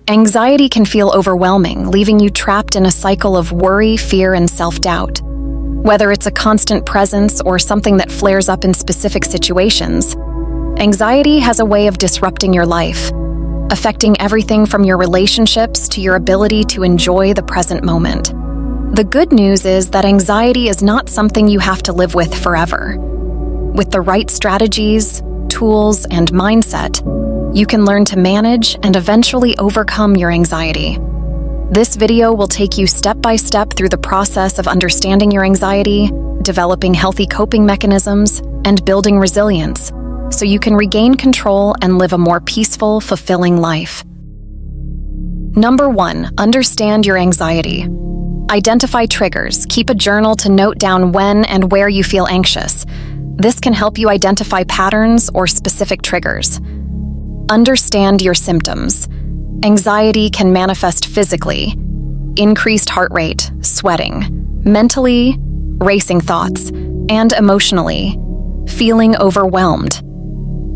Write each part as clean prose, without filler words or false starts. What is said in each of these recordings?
Anxiety can feel overwhelming, leaving you trapped in a cycle of worry, fear, and self-doubt. Whether it's a constant presence or something that flares up in specific situations, anxiety has a way of disrupting your life, affecting everything from your relationships to your ability to enjoy the present moment. The good news is that anxiety is not something you have to live with forever. With the right strategies, tools, and mindset, you can learn to manage and eventually overcome your anxiety. This video will take you step by step through the process of understanding your anxiety, developing healthy coping mechanisms, and building resilience, so you can regain control and live a more peaceful, fulfilling life. Number 1, understand your anxiety. Identify triggers. Keep a journal to note down when and where you feel anxious. This can help you identify patterns or specific triggers. Understand your symptoms. Anxiety can manifest physically: increased heart rate, sweating, mentally, racing thoughts, and emotionally, feeling overwhelmed.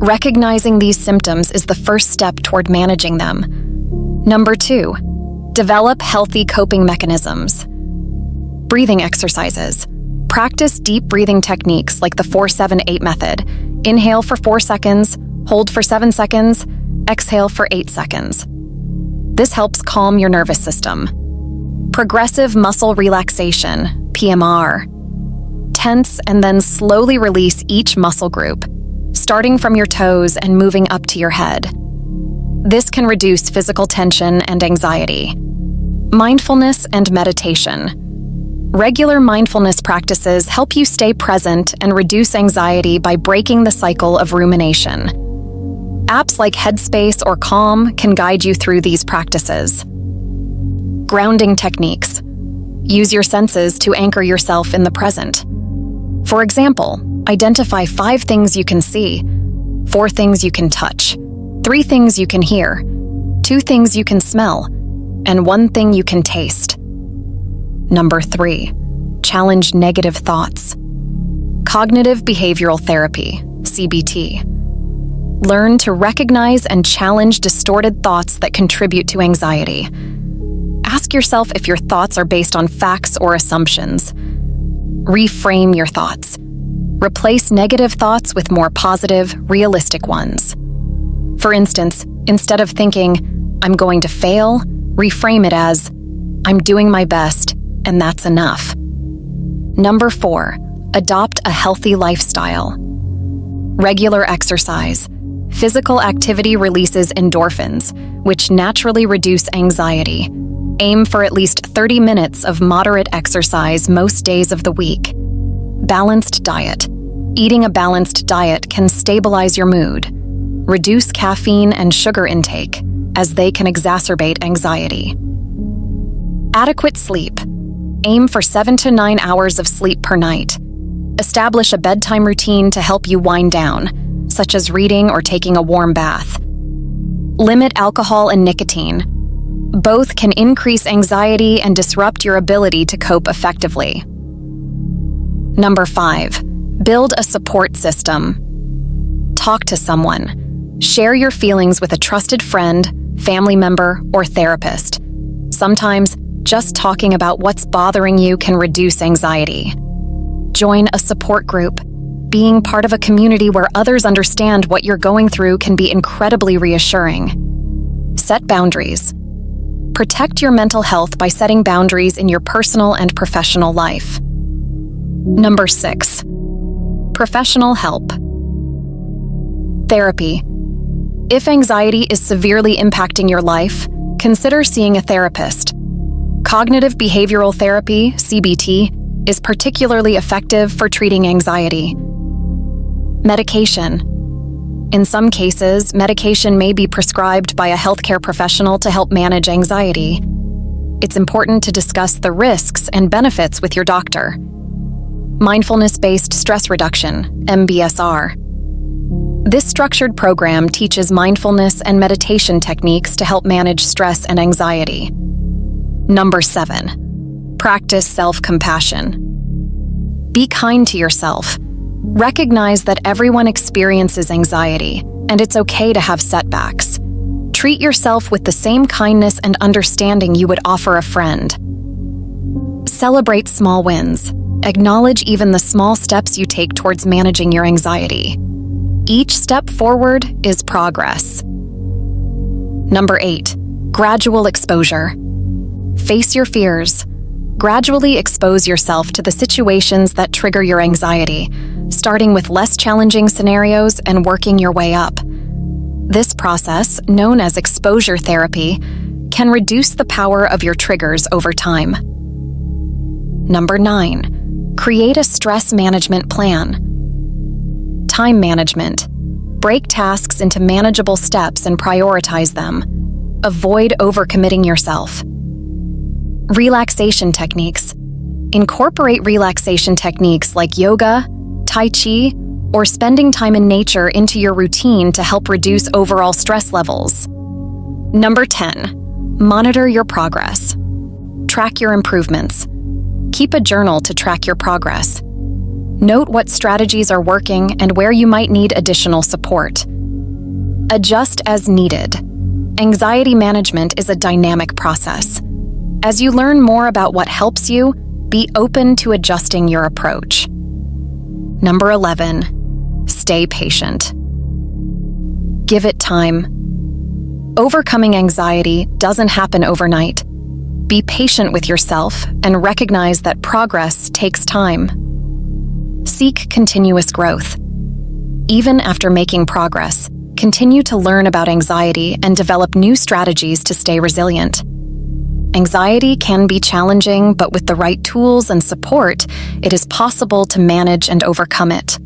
Recognizing these symptoms is the first step toward managing them. Number 2, develop healthy coping mechanisms. Breathing exercises. Practice deep breathing techniques like the 4-7-8 method. Inhale for 4 seconds, hold for 7 seconds, exhale for 8 seconds. This helps calm your nervous system. Progressive muscle relaxation, PMR. Tense and then slowly release each muscle group, starting from your toes and moving up to your head. This can reduce physical tension and anxiety. Mindfulness and meditation. Regular mindfulness practices help you stay present and reduce anxiety by breaking the cycle of rumination. Apps like Headspace or Calm can guide you through these practices. Grounding techniques. Use your senses to anchor yourself in the present. For example, identify 5 things you can see, 4 things you can touch, 3 things you can hear, 2 things you can smell, and 1 thing you can taste. Number 3, challenge negative thoughts. Cognitive behavioral therapy, CBT. Learn to recognize and challenge distorted thoughts that contribute to anxiety. Ask yourself if your thoughts are based on facts or assumptions. Reframe your thoughts. Replace negative thoughts with more positive, realistic ones. For instance, instead of thinking, "I'm going to fail," reframe it as, "I'm doing my best, and that's enough." Number 4, adopt a healthy lifestyle. Regular exercise. Physical activity releases endorphins, which naturally reduce anxiety. Aim for at least 30 minutes of moderate exercise most days of the week. Balanced diet. Eating a balanced diet can stabilize your mood. Reduce caffeine and sugar intake, as they can exacerbate anxiety. Adequate sleep. Aim for 7 to 9 hours of sleep per night. Establish a bedtime routine to help you wind down, such as reading or taking a warm bath. Limit alcohol and nicotine. Both can increase anxiety and disrupt your ability to cope effectively. Number 5, build a support system. Talk to someone. Share your feelings with a trusted friend, family member, or therapist. Sometimes, just talking about what's bothering you can reduce anxiety. Join a support group. Being part of a community where others understand what you're going through can be incredibly reassuring. Set boundaries. Protect your mental health by setting boundaries in your personal and professional life. Number 6, professional help. Therapy. If anxiety is severely impacting your life, consider seeing a therapist. Cognitive behavioral therapy, CBT, is particularly effective for treating anxiety. Medication. In some cases, medication may be prescribed by a healthcare professional to help manage anxiety. It's important to discuss the risks and benefits with your doctor. Mindfulness-based stress reduction, MBSR. This structured program teaches mindfulness and meditation techniques to help manage stress and anxiety. Number 7, practice self-compassion. Be kind to yourself. Recognize that everyone experiences anxiety, and it's okay to have setbacks. Treat yourself with the same kindness and understanding you would offer a friend. Celebrate small wins. Acknowledge even the small steps you take towards managing your anxiety. Each step forward is progress. Number 8, gradual exposure. Face your fears. Gradually expose yourself to the situations that trigger your anxiety, starting with less challenging scenarios and working your way up. This process, known as exposure therapy, can reduce the power of your triggers over time. Number 9, create a stress management plan. Time management. Break tasks into manageable steps and prioritize them. Avoid overcommitting yourself. Relaxation techniques. Incorporate relaxation techniques like yoga, tai chi, or spending time in nature into your routine to help reduce overall stress levels. Number 10, monitor your progress. Track your improvements. Keep a journal to track your progress. Note what strategies are working and where you might need additional support. Adjust as needed. Anxiety management is a dynamic process. As you learn more about what helps you, be open to adjusting your approach. Number 11, stay patient. Give it time. Overcoming anxiety doesn't happen overnight. Be patient with yourself and recognize that progress takes time. Seek continuous growth. Even after making progress, continue to learn about anxiety and develop new strategies to stay resilient. Anxiety can be challenging, but with the right tools and support, it is possible to manage and overcome it.